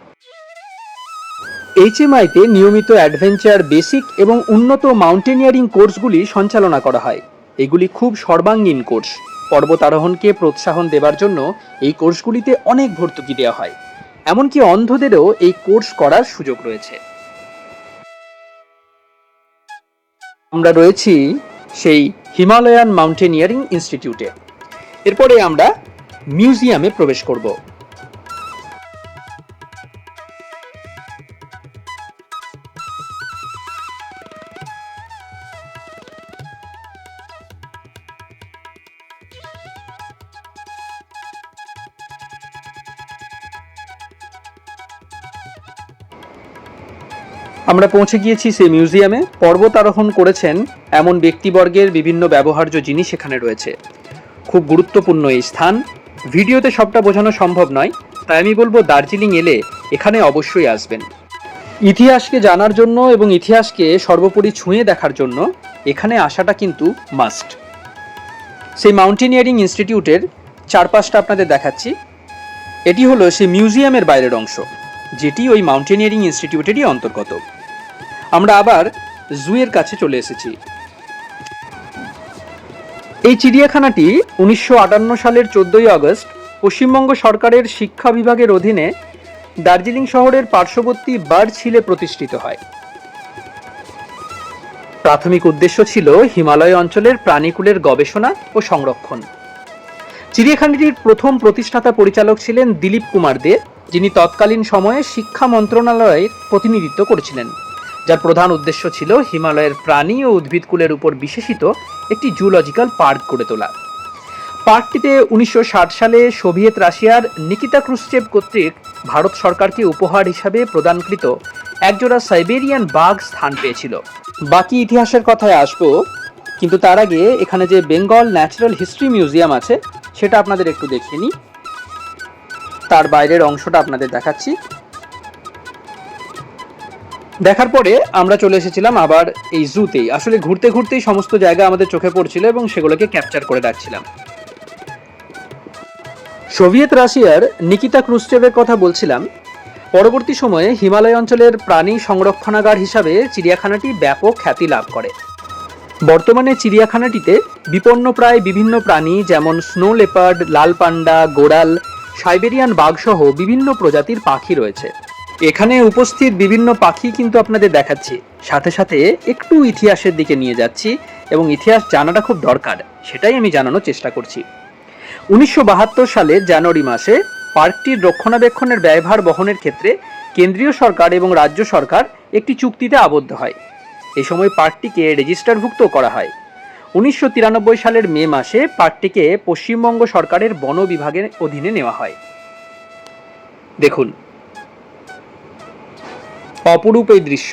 Speaker 1: HMI-তে নিয়মিত অ্যাডভেঞ্চার, বেসিক এবং উন্নত মাউন্টেনিয়ারিং কোর্সগুলি সঞ্চালনা করা হয়। এগুলি খুব সর্বাঙ্গীন কোর্স। পর্বত আরোহণকে প্রোৎসাহন দেবার জন্য এই কোর্সগুলিতে অনেক ভর্তুকি দেওয়া হয়। এমনকি অন্ধদেরও এই কোর্স করার সুযোগ রয়েছে। আমরা রয়েছি সেই হিমালয়ান মাউন্টেনিয়ারিং ইনস্টিটিউটে। এরপরে আমরা মিউজিয়ামে প্রবেশ করব। আমরা পৌঁছে গিয়েছি সেই মিউজিয়ামে। পর্বত আরোহণ করেছেন এমন ব্যক্তিবর্গের বিভিন্ন ব্যবহার্য জিনিস এখানে রয়েছে। খুব গুরুত্বপূর্ণ এই স্থান। ভিডিওতে সবটা বোঝানো সম্ভব নয়, তাই আমি বলবো দার্জিলিং এলে এখানে অবশ্যই আসবেন। ইতিহাসকে জানার জন্য এবং ইতিহাসকে সর্বোপরি ছুঁয়ে দেখার জন্য এখানে আসাটা কিন্তু মাস্ট। সেই মাউন্টেনিয়ারিং ইনস্টিটিউটের চারপাশটা আপনাদের দেখাচ্ছি। এটি হলো সেই মিউজিয়ামের বাইরের অংশ, যেটি ওই মাউন্টেনিয়ারিং ইনস্টিটিউটেরই অন্তর্গত। আমরা আবার জুয়ের কাছে চলে এসেছি। এই চিড়িয়াখানাটি 1958 সালের 14 আগস্ট পশ্চিমবঙ্গ সরকারের শিক্ষা বিভাগের অধীনে দার্জিলিং শহরের পার্শ্ববর্তী বার্জ হিলে প্রতিষ্ঠিত হয়। প্রাথমিক উদ্দেশ্য ছিল হিমালয় অঞ্চলের প্রাণীকুলের গবেষণা ও সংরক্ষণ। চিড়িয়াখানাটির প্রথম প্রতিষ্ঠাতা পরিচালক ছিলেন দিলীপ কুমার দে, যিনি তৎকালীন সময়ে শিক্ষা মন্ত্রণালয়ের প্রতিনিধিত্ব করেছিলেন, যার প্রধান উদ্দেশ্য ছিল হিমালয়ের প্রাণী ও উদ্ভিদকুলের উপর বিশেষিত একটি জুলজিক্যাল পার্ক গড়ে তোলা। পার্কটিতে 1960 সালে সোভিয়েত রাশিয়ার নিকিতা ক্রুশ্চেভ কর্তৃক ভারত সরকারকে উপহার হিসাবে প্রদানকৃত একজোড়া সাইবেরিয়ান বাঘ স্থান পেয়েছিল। বাকি ইতিহাসের কথায় আসবো, কিন্তু তার আগে এখানে যে বেঙ্গল ন্যাচারাল হিস্ট্রি মিউজিয়াম আছে সেটা আপনাদের একটু দেখিয়ে নিই। তার বাইরের অংশটা আপনাদের দেখাচ্ছি। দেখার পরে আমরা চলে এসেছিলাম আবার এই জুতেই। আসলে ঘুরতে ঘুরতেই সমস্ত জায়গা আমাদের চোখে পড়ছিল এবং সেগুলোকে ক্যাপচার করে রাখছিলাম। সোভিয়েত রাশিয়ার নিকিতা ক্রুশ্চেভের কথা বলছিলাম। পরবর্তী সময়ে হিমালয় অঞ্চলের প্রাণী সংরক্ষণাগার হিসাবে চিড়িয়াখানাটি ব্যাপক খ্যাতি লাভ করে। বর্তমানে চিড়িয়াখানাটিতে বিপন্নপ্রায় বিভিন্ন প্রাণী যেমন স্নো লেপার্ড, লাল পান্ডা, গোড়াল, সাইবেরিয়ান বাঘসহ বিভিন্ন প্রজাতির পাখি রয়েছে। এখানে উপস্থিত বিভিন্ন পাখি কিন্তু আপনাদের দেখাচ্ছি, সাথে সাথে একটু ইতিহাসের দিকে নিয়ে যাচ্ছি এবং ইতিহাস জানাটা খুব দরকার, সেটাই আমি জানানোর চেষ্টা করছি। 1972 সালের জানুয়ারি মাসে পার্কটির রক্ষণাবেক্ষণের ব্যয়ভার বহনের ক্ষেত্রে কেন্দ্রীয় সরকার এবং রাজ্য সরকার একটি চুক্তিতে আবদ্ধ হয়। এই সময় পার্কটিকে রেজিস্টারভুক্ত করা হয়। 1993 সালের মে মাসে পার্কটিকে পশ্চিমবঙ্গ সরকারের বন বিভাগের অধীনে নেওয়া হয়। দেখুন অপরূপ এই দৃশ্য।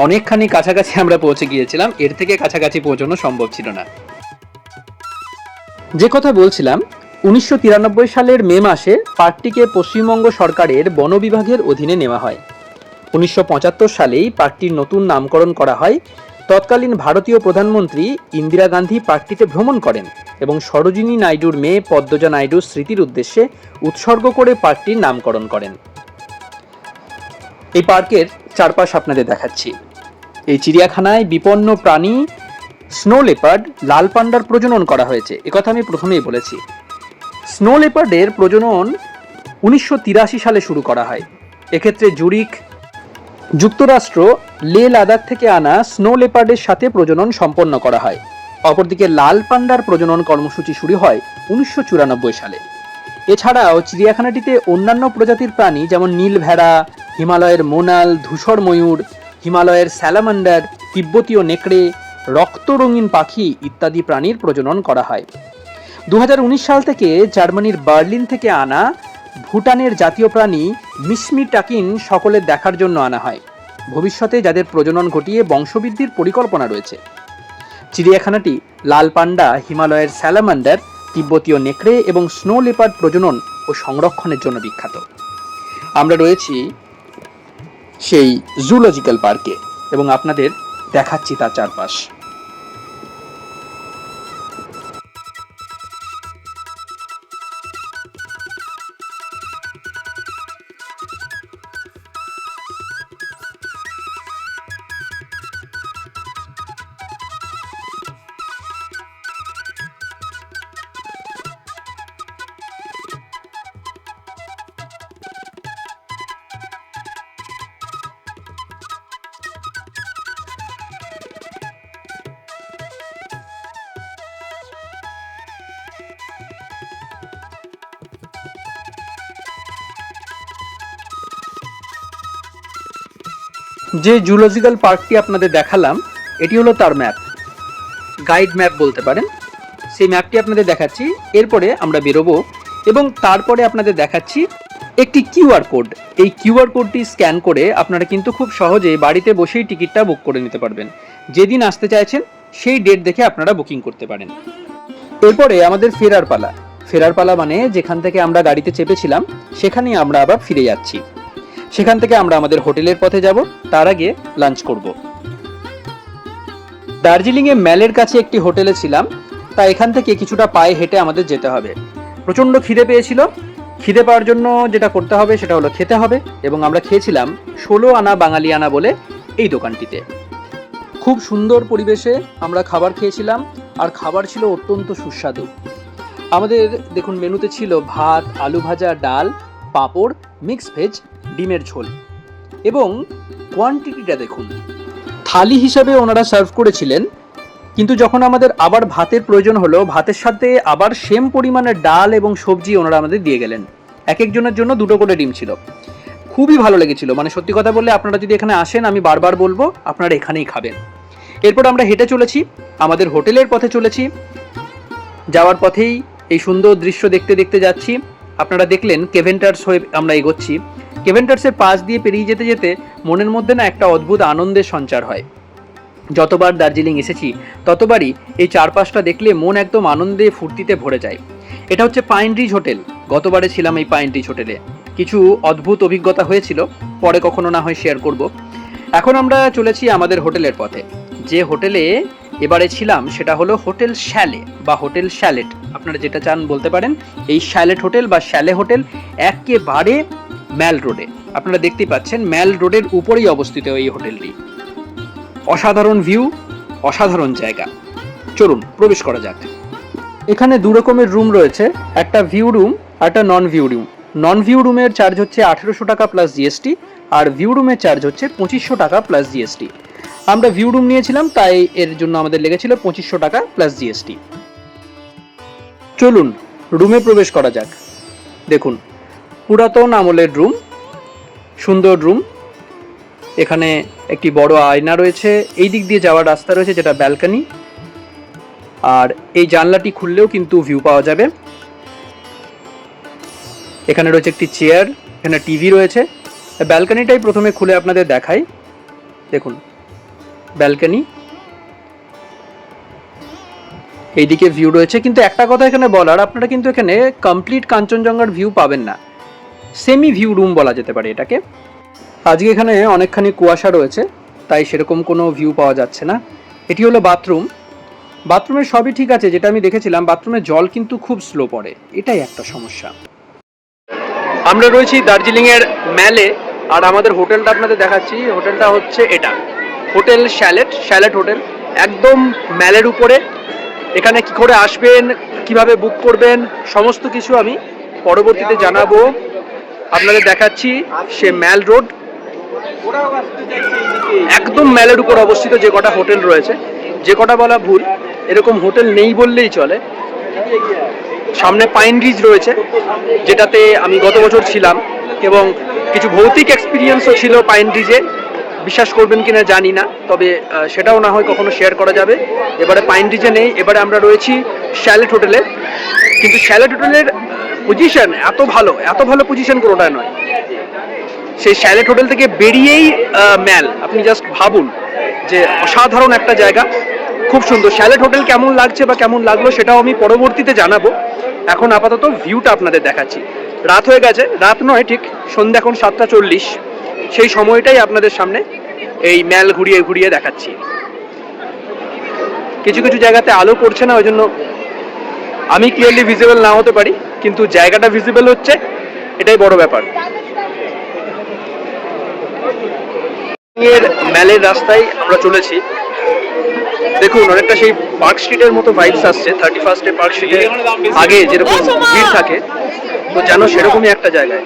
Speaker 1: অনেকখানি কাছাকাছি আমরা পৌঁছে গিয়েছিলাম, এর থেকে কাছাকাছি পৌঁছানো সম্ভব ছিল না। যে কথা বলছিলাম, 1993 সালের মে মাসে পার্কটিকে পশ্চিমবঙ্গ সরকারের বন বিভাগের অধীনে নেওয়া হয়। 1975 সালেই পার্কটির নতুন নামকরণ করা হয়। তৎকালীন ভারতীয় প্রধানমন্ত্রী ইন্দিরা গান্ধী পার্কটিতে ভ্রমণ করেন এবং সরোজিনী নাইডুর মেয়ে পদ্মজা নাইডুর স্মৃতির উদ্দেশ্যে উৎসর্গ করে পার্কটির নামকরণ করেন। এই পার্কের চারপাশ আপনাদের দেখাচ্ছি। এই চিড়িয়াখানায় বিপন্ন প্রাণী স্নো লেপার্ড, লাল পান্ডার প্রজনন করা হয়েছে, একথা আমি প্রথমেই বলেছি। স্নো লেপার্ডের প্রজনন 1983 সালে শুরু করা হয়। এক্ষেত্রে জুরিক যুক্তরাষ্ট্র লে লাদাখ থেকে আনা স্নো লেপার্ডের সাথে প্রজনন সম্পন্ন করা হয়। অপরদিকে লাল পান্ডার প্রজনন কর্মসূচি শুরু হয় 1994 সালে। এছাড়াও চিড়িয়াখানাটিতে অন্যান্য প্রজাতির প্রাণী যেমন নীল ভেড়া, হিমালয়ের মোনাল, ধূসর ময়ূর, হিমালয়ের স্যালামান্ডার, তিব্বতীয় নেকড়ে, রক্ত রঙিন পাখি ইত্যাদি প্রাণীর প্রজনন করা হয়। 2019 সাল থেকে জার্মানির বার্লিন থেকে আনা ভুটানের জাতীয় প্রাণী মিশমি টাকিন সকলের দেখার জন্য আনা হয়। ভবিষ্যতে যাদের প্রজনন ঘটিয়ে বংশবৃদ্ধির পরিকল্পনা রয়েছে। চিড়িয়াখানাটি লাল পান্ডা, হিমালয়ের স্যালামান্ডার, তিব্বতীয় নেকড়ে এবং স্নো লেপার্ড প্রজনন ও সংরক্ষণের জন্য বিখ্যাত। আমরা রয়েছি সেই জুলজিক্যাল পার্কে এবং আপনাদের দেখাচ্ছি তার চারপাশ। যে জুলজিক্যাল পার্কটি আপনাদের দেখালাম এটি হলো তার ম্যাপ, গাইড ম্যাপ বলতে পারেন। সেই ম্যাপটি আপনাদের দেখাচ্ছি, এরপরে আমরা বেরোবো এবং তারপরে আপনাদের দেখাচ্ছি একটি কিউআর কোড। এই কিউআর কোডটি স্ক্যান করে আপনারা কিন্তু খুব সহজে বাড়িতে বসেই টিকিটটা বুক করে নিতে পারবেন। যেদিন আসতে চাইছেন সেই ডেট দেখে আপনারা বুকিং করতে পারেন। এরপরে আমাদের ফেরার পালা মানে যেখান থেকে আমরা গাড়িতে চেপেছিলাম সেখানেই আমরা আবার ফিরে যাচ্ছি। সেখান থেকে আমরা আমাদের হোটেলের পথে যাব, তার আগে লাঞ্চ করব। দার্জিলিংয়ে ম্যালের কাছে একটি হোটেলে ছিলাম, তাই এখান থেকে কিছুটা পায়ে হেঁটে আমাদের যেতে হবে। প্রচণ্ড খিদে পেয়েছিল। খিদে পাওয়ার জন্য যেটা করতে হবে সেটা হলো খেতে হবে, এবং আমরা খেয়েছিলাম 16 আনা বাঙালিয়ানা বলে এই দোকানটিতে। খুব সুন্দর পরিবেশে আমরা খাবার খেয়েছিলাম, আর খাবার ছিল অত্যন্ত সুস্বাদু। আমাদের দেখুন মেনুতে ছিল ভাত, আলু ভাজা, ডাল, পাঁপড়, মিক্স ভেজ, ডিমের ঝোল, এবং কোয়ান্টিটিটা দেখুন। থালি হিসাবে ওনারা সার্ভ করেছিলেন, কিন্তু যখন আমাদের আবার ভাতের প্রয়োজন হলো, ভাতের সাথে আবার সেম পরিমাণের ডাল এবং সবজি ওনারা আমাদের দিয়ে গেলেন। এক একজনের জন্য 2টো করে ডিম ছিল। খুবই ভালো লেগেছিল, মানে সত্যি কথা বললে আপনারা যদি এখানে আসেন আমি বারবার বলবো আপনারা এখানেই খাবেন। এরপর আমরা হেঁটে চলেছি, আমাদের হোটেলের পথে চলেছি। যাওয়ার পথেই এই সুন্দর দৃশ্য দেখতে দেখতে যাচ্ছি। আপনারা দেখলেন কেভেন্টার্স হয়ে আমরা এগোচ্ছি। কেভেন্টার্সের পাশ দিয়ে পেরিয়ে যেতে যেতে মনের মধ্যে না একটা অদ্ভুত আনন্দের সঞ্চার হয়। যতবার দার্জিলিং এসেছি ততবারই এই চারপাশটা দেখলে মন একদম আনন্দে ফুর্তিতে ভরে যায়। এটা হচ্ছে পাইন রিজ হোটেল। গতবারে ছিলাম এই পাইন রিজ হোটেলে, কিছু অদ্ভুত অভিজ্ঞতা হয়েছিল, পরে কখনো না হয় শেয়ার করব। এখন আমরা চলেছি আমাদের হোটেলের পথে। যে হোটেলে এবারে ছিলাম সেটা হলো হোটেল শ্যালে বা হোটেল শ্যালেট, আপনারা যেটা চান বলতে পারেন। এই শ্যালেট হোটেল বা শ্যালে হোটেল একেবারে ম্যাল রোডে, আপনারা দেখতেই পাচ্ছেন ম্যাল রোডের উপরেই অবস্থিত এই হোটেলটি। অসাধারণ ভিউ, অসাধারণ জায়গা। চলুন প্রবেশ করা যাক। এখানে 2 রকমের রুম রয়েছে, একটা ভিউ রুম আর একটা non view room. Non view রুমের চার্জ হচ্ছে 1800 টাকা প্লাস জিএসটি, আর ভিউ রুমের চার্জ হচ্ছে 2500 টাকা প্লাস জিএসটি। আমরা ভিউ রুম নিয়েছিলাম, তাই এর জন্য আমাদের লেগেছিল 2500 টাকা প্লাস জিএসটি। চলুন রুমে প্রবেশ করা যাক। দেখুন পুরাতন আমলের রুম, সুন্দর রুম। এখানে একটি বড় আয়না রয়েছে, এই দিক দিয়ে যাওয়ার রাস্তা রয়েছে যেটা ব্যালকনি, আর এই জানলাটি খুললেও কিন্তু ভিউ পাওয়া যাবে। এখানে রয়েছে একটি চেয়ার, এখানে টিভি রয়েছে। ব্যালকনিটাই প্রথমে খুলে আপনাদের দেখাই। দেখুন ব্যালকনি, এইদিকে ভিউ রয়েছে। কিন্তু একটা কথা এখানে বলার, আপনারা কিন্তু এখানে কমপ্লিট কাঞ্চনজঙ্ঘার ভিউ পাবেন না, সেমি ভিউ রুম বলা যেতে পারে এটাকে। আজকে এখানে অনেকখানি কুয়াশা রয়েছে, তাই সেরকম কোনো ভিউ পাওয়া যাচ্ছে না। এটি হলো বাথরুম। বাথরুমের সবই ঠিক আছে, যেটা আমি দেখেছিলাম বাথরুমের জল কিন্তু খুব স্লো পড়ে, এটাই একটা সমস্যা। আমরা রয়েছি দার্জিলিংয়ের ম্যালে, আর আমাদের হোটেলটা আপনাদের দেখাচ্ছি। হোটেলটা হচ্ছে এটা, হোটেল শ্যালেট হোটেল, একদম ম্যালের উপরে। এখানে কি করে আসবেন, কিভাবে বুক করবেন, সমস্ত কিছু আমি পরবর্তীতে জানাবো। আপনাদের দেখাচ্ছি সে ম্যাল রোড, একদম ম্যালের উপর অবস্থিত যে কটা হোটেল রয়েছে। যে কটা বলা ভুল, এরকম হোটেল নেই বললেই চলে। সামনে পাইন রিজ রয়েছে, যেটাতে আমি গত বছর ছিলাম এবং কিছু ভৌতিক এক্সপিরিয়েন্সও ছিল পাইন রিজে। বিশ্বাস করবেন কিনা জানি না, তবে সেটাও না হয় কখনো শেয়ার করা যাবে। এবারে পাইন রিজে নেই, এবারে আমরা রয়েছি শ্যালেট হোটেলে। কিন্তু শ্যালেট হোটেলের পজিশন এত ভালো পজিশন কোনোটাই নয়। সেই শ্যালেট হোটেল থেকে বেরিয়েই ম্যাল, আপনি জাস্ট ভাবুন যে অসাধারণ একটা জায়গা, খুব সুন্দর। শ্যালেট হোটেল কেমন লাগছে বা কেমন লাগলো সেটাও আমি পরবর্তীতে জানাবো। এখন আপাতত ভিউটা আপনাদের দেখাচ্ছি। রাত হয়ে গেছে, রাত নয় ঠিক সন্ধ্যা, এখন 7:40, সেই সময়টাই আপনাদের সামনে এই ম্যাল ঘুরিয়ে ঘুরিয়ে দেখাচ্ছি। কিছু কিছু জায়গাতে আলো পড়ছে না, ওই জন্য আমি ক্লিয়ারলি ভিজিবল না হতে পারি, কিন্তু জায়গাটা ভিজিবল হচ্ছে, এটাই বড় ব্যাপার। ম্যালের রাস্তায় আমরা চলেছি। দেখুন অনেকটা সেই পার্ক স্ট্রিটের মতো ভাইবস আসছে। 31 পার্ক স্ট্রিটে আগে যেরকম ভিড় থাকে, তো যেন সেরকমই একটা জায়গায়,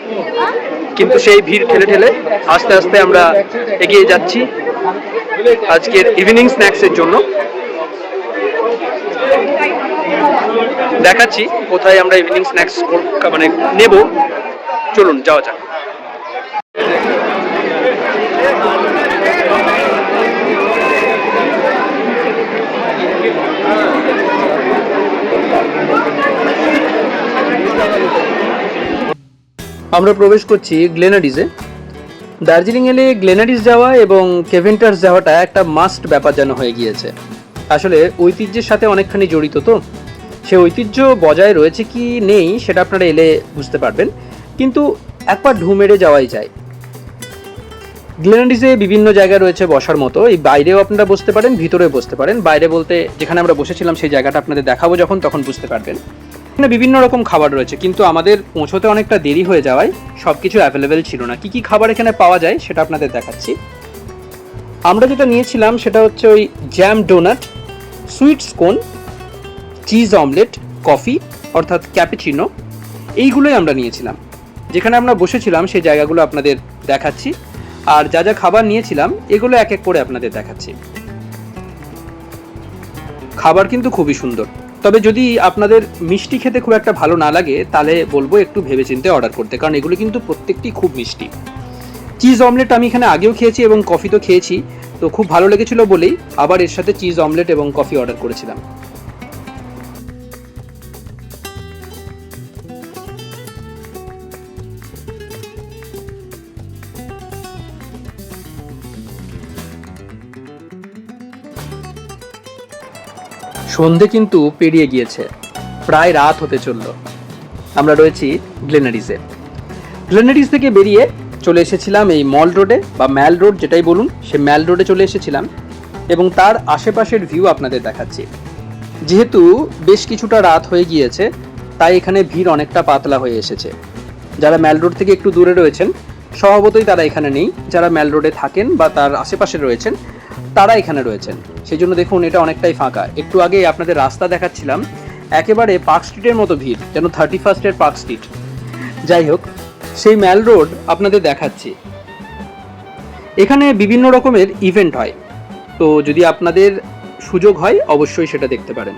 Speaker 1: কিন্তু সেই ভিড় ঠেলে ঠেলে আস্তে আস্তে আমরা এগিয়ে যাচ্ছি আজকের ইভিনিং স্ন্যাক্সের জন্য। দেখাচ্ছি কোথায় আমরা ইভিনিং স্ন্যাক্স মানে নেব, চলুন যাওয়া যাক। আমরা প্রবেশ করছি গ্লেনাডিসে। দার্জিলিং এলে গ্লেনাডিস যাওয়া এবং কেভেন্টার্স যাওয়াটা একটা মাস্ট ব্যাপার যেন হয়ে গিয়েছে। আসলে ঐতিহ্যের সাথে অনেকখানি জড়িত, তো সে ঐতিহ্য বজায় রয়েছে কি নেই সেটা আপনারা এলে বুঝতে পারবেন, কিন্তু একবার ঢু মেরে যাওয়াই যায়। গ্লেনাডিসে বিভিন্ন জায়গা রয়েছে বসার মতো, এই বাইরেও আপনারা বসতে পারেন, ভিতরেও বসতে পারেন। বাইরে বলতে যেখানে আমরা বসেছিলাম সেই জায়গাটা আপনাদের দেখাবো যখন, তখন বুঝতে পারবেন। এখানে বিভিন্ন রকম খাবার রয়েছে, কিন্তু আমাদের পৌঁছতে অনেকটা দেরি হয়ে যাওয়ায় সব কিছু অ্যাভেলেবেল ছিল না। কি কি খাবার এখানে পাওয়া যায় সেটা আপনাদের দেখাচ্ছি। আমরা যেটা নিয়েছিলাম সেটা হচ্ছে ওই jam doughnut, sweet scone, cheese omelette, coffee অর্থাৎ ক্যাপুচিনো, এইগুলোই আমরা নিয়েছিলাম। যেখানে আমরা বসেছিলাম সেই জায়গাগুলো আপনাদের দেখাচ্ছি, আর যা যা খাবার নিয়েছিলাম এগুলো এক এক করে আপনাদের দেখাচ্ছি। খাবার কিন্তু খুবই সুন্দর, তবে যদি আপনাদের মিষ্টি খেতে খুব একটা ভালো না লাগে তাহলে বলবো একটু ভেবেচিন্তে অর্ডার করতে, কারণ এগুলো কিন্তু প্রত্যেকটি খুব মিষ্টি। চিজ অমলেট আমি এখানে আগেও খেয়েছি এবং কফি তো খেয়েছি, তো খুব ভালো লেগেছিল বলেই আবার এর সাথে চিজ অমলেট এবং কফি অর্ডার করেছিলাম। সন্ধে কিন্তু পেরিয়ে গিয়েছে, প্রায় রাত হতে চলল। আমরা রয়েছি গ্লেনাডিসে। গ্লেনাডিস থেকে বেরিয়ে চলে এসেছিলাম এই মল রোডে বা ম্যাল রোড যেটাই বলুন, সে ম্যাল রোডে চলে এসেছিলাম এবং তার আশেপাশের ভিউ আপনাদের দেখাচ্ছি। যেহেতু বেশ কিছুটা রাত হয়ে গিয়েছে তাই এখানে ভিড় অনেকটা পাতলা হয়ে এসেছে। যারা ম্যাল রোড থেকে একটু দূরে রয়েছেন স্বভাবতই তারা এখানে নেই, যারা ম্যাল রোডে থাকেন বা তার আশেপাশে রয়েছেন তারা এখানে রয়েছেন। সেই জন্য দেখুন এটা অনেকটাই ফাঁকা। একটু আগে আপনাদের রাস্তা দেখাচ্ছিলাম, একেবারে পার্ক স্ট্রিটের মতো ভিড়, যেন 31 পার্ক স্ট্রিট। যাই হোক, সেই ম্যাল রোড আপনাদের দেখাচ্ছি। এখানে বিভিন্ন রকমের ইভেন্ট হয়, তো যদি আপনাদের সুযোগ হয় অবশ্যই সেটা দেখতে পারেন।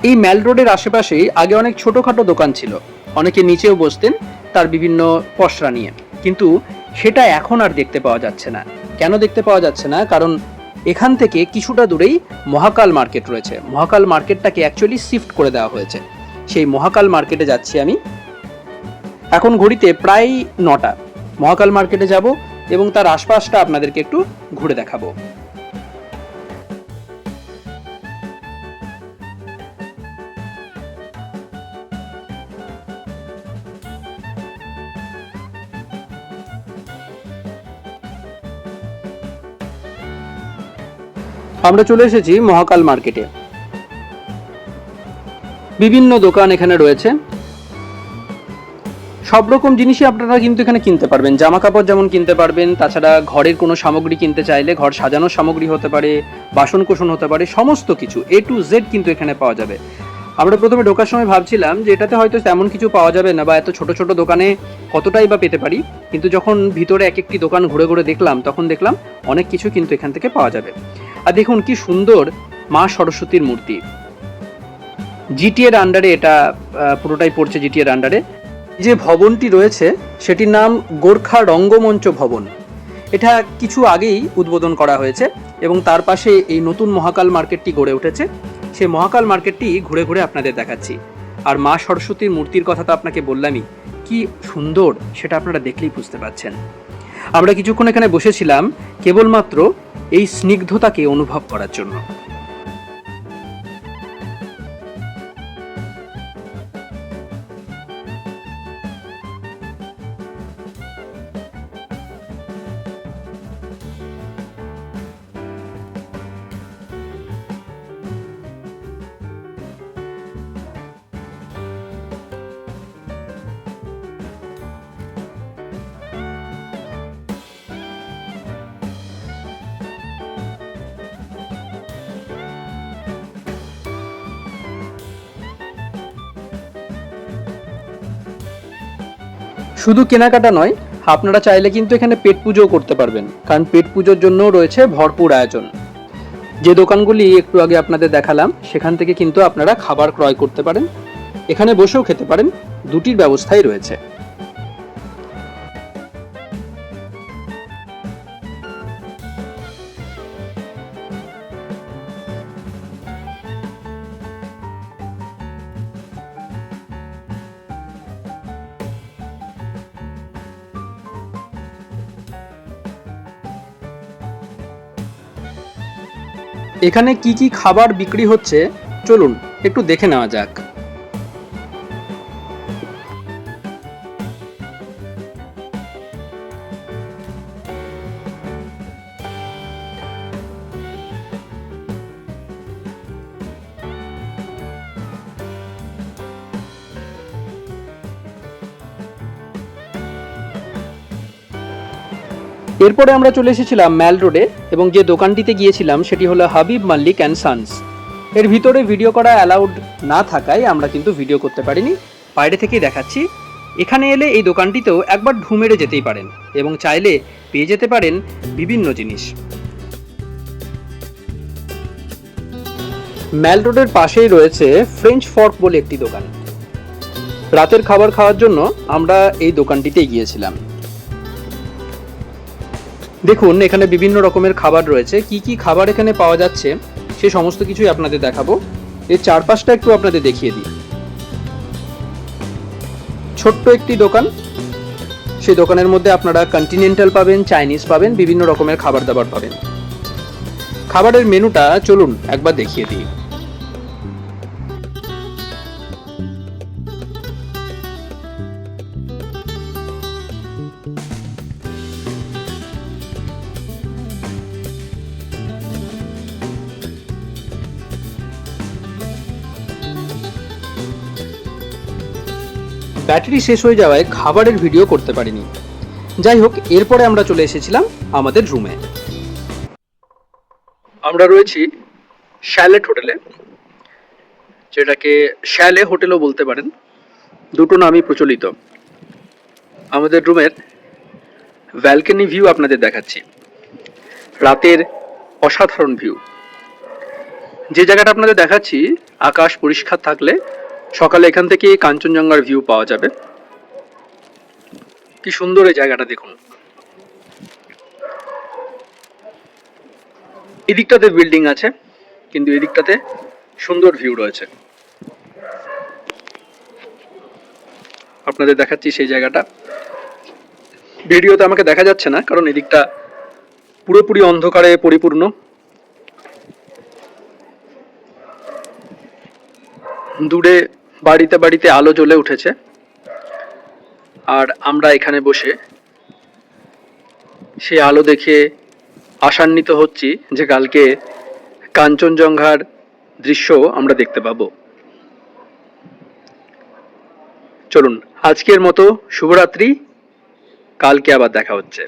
Speaker 1: এই ম্যাল রোডের আশেপাশে আগে অনেক ছোটোখাটো দোকান ছিল, অনেকে নিচেও বসতেন তার বিভিন্ন পসরা নিয়ে, কিন্তু সেটা এখন আর দেখতে পাওয়া যাচ্ছে না। কেন দেখতে পাওয়া যাচ্ছে না? কারণ এখান থেকে কিছুটা দূরেই মহাকাল মার্কেট রয়েছে। মহাকাল মার্কেটটাকে অ্যাকচুয়ালি শিফট করে দেওয়া হয়েছে। সেই মহাকাল মার্কেটে যাচ্ছি আমি। এখন ঘড়িতে প্রায় 9টা। মহাকাল মার্কেটে যাব এবং তার আশপাশটা আপনাদেরকে একটু ঘুরে দেখাবো। আমরা চলে এসেছি মহাকাল মার্কেটে। বিভিন্ন দোকান এখানে রয়েছে, সব রকম জিনিসই আপনারা কিন্তু এখানে কিনতে পারবেন। জামা কাপড় যেমন কিনতে পারবেন, তাছাড়া ঘরের কোনো সামগ্রী কিনতে চাইলে ঘর সাজানোর সামগ্রী হতে পারে, বাসন কোসন হতে পারে, সমস্ত কিছু A to Z কিন্তু এখানে পাওয়া যাবে। আমরা প্রথমে ঢোকার সময় ভাবছিলাম যে এটাতে হয়তো তেমন কিছু পাওয়া যাবে না, বা এত ছোট ছোট দোকানে কতটাই বা পেতে পারি, কিন্তু যখন ভিতরে এক একটি দোকান ঘুরে ঘুরে দেখলাম তখন দেখলাম অনেক কিছু কিন্তু এখান থেকে পাওয়া যাবে। আর দেখুন কি সুন্দর মা সরস্বতীর মূর্তি। জিটিএর আন্ডারে এটা পুরোটাই পড়ছে, জিটিএর আন্ডারে। যে ভবনটি রয়েছে সেটির নাম গোর্খা রঙ্গমঞ্চ ভবন। এটা কিছু আগেই উদ্বোধন করা হয়েছে এবং তার পাশে এই নতুন মহাকাল মার্কেটটি গড়ে উঠেছে। সেই মহাকাল মার্কেটটি ঘুরে ঘুরে আপনাদের দেখাচ্ছি। আর মা সরস্বতীর মূর্তির কথা তো আপনাকে বললামই, কি সুন্দর সেটা আপনারা দেখলেই বুঝতে পারছেন। আমরা কিছুক্ষণ এখানে বসেছিলাম কেবলমাত্র এই স্নিগ্ধতাকে অনুভব করার জন্য। শুধু কেনাকাটা নয়, আপনারা চাইলে কিন্তু এখানে পেট পুজোও করতে পারবেন, কারণ পেট পুজোর জন্যও রয়েছে ভরপুর আয়োজন। যে দোকানগুলি একটু আগে আপনাদের দেখালাম সেখান থেকে কিন্তু আপনারা খাবার ক্রয় করতে পারেন, এখানে বসেও খেতে পারেন, দুটির ব্যবস্থাই রয়েছে। এখানে কি কি খাবার বিক্রি হচ্ছে চলুন একটু দেখে নেওয়া যাক। এরপরে আমরা চলে এসেছিলাম ম্যাল রোডে এবং যে দোকানটিতে গিয়েছিলাম সেটি হলো হাবিব মাল্লিক অ্যান্ড সানস। এর ভিতরে ভিডিও করা অ্যালাউড না থাকায় আমরা কিন্তু ভিডিও করতে পারিনি, বাইরে থেকেই দেখাচ্ছি। এখানে এলে এই দোকানটিতেও একবার ঢু মেরে যেতেই পারেন এবং চাইলে পেয়ে যেতে পারেন বিভিন্ন জিনিস। ম্যাল রোডের পাশেই রয়েছে ফ্রেঞ্চ ফর্ক বলে একটি দোকান। রাতের খাবার খাওয়ার জন্য আমরা এই দোকানটিতে গিয়েছিলাম। দেখুন এখানে বিভিন্ন রকমের খাবার রয়েছে, কি কি খাবার এখানে পাওয়া যাচ্ছে সে সমস্ত কিছুই আপনাদের দেখাবো। এর চারপাশটা একটু আপনাদের দেখিয়ে দিই। ছোট্ট একটি দোকান, সেই দোকানের মধ্যে আপনারা কন্টিনেন্টাল পাবেন, চাইনিজ পাবেন, বিভিন্ন রকমের খাবার দাবার পাবেন। খাবারের মেনুটা চলুন একবার দেখিয়ে দিই। ব্যাটারি শেষ হয়ে যাওয়ায় খাবারের ভিডিও করতে পারিনি। যাই হোক, এরপরে আমরা চলে এসেছিলাম আমাদের রুমে। আমরা রয়েছি শ্যালেট হোটেলে, যেটাকে শ্যালে হোটেলও বলতে পারেন, দুটো নামই প্রচলিত। আমাদের রুমের ব্যালকনি ভিউ আপনাদের দেখাচ্ছি, রাতের অসাধারণ ভিউ। যে জায়গাটা আপনাদের দেখাচ্ছি আকাশ পরিষ্কার থাকলে সকালে এখান থেকে কাঞ্চনজঙ্ঘার ভিউ পাওয়া যাবে। কি সুন্দর এই জায়গাটা দেখুন। এদিকটাতে বিল্ডিং আছে কিন্তু এদিকটাতে সুন্দর ভিউ রয়েছে। আপনাদের দেখাচ্ছি সেই জায়গাটা। ভিডিওতে আমাকে দেখা যাচ্ছে না কারণ এদিকটা পুরোপুরি অন্ধকারে পরিপূর্ণ। দূরে বাড়িতে বাড়িতে আলো জ্বলে উঠেছে আর আমরা এখানে বসে সেই আলো দেখে আশান্বিত হচ্ছি যে কালকে কাঞ্চনজঙ্ঘার দৃশ্য আমরা দেখতে পাবো। চলুন আজকের মতো শুভরাত্রি, কালকে আবার দেখা হচ্ছে।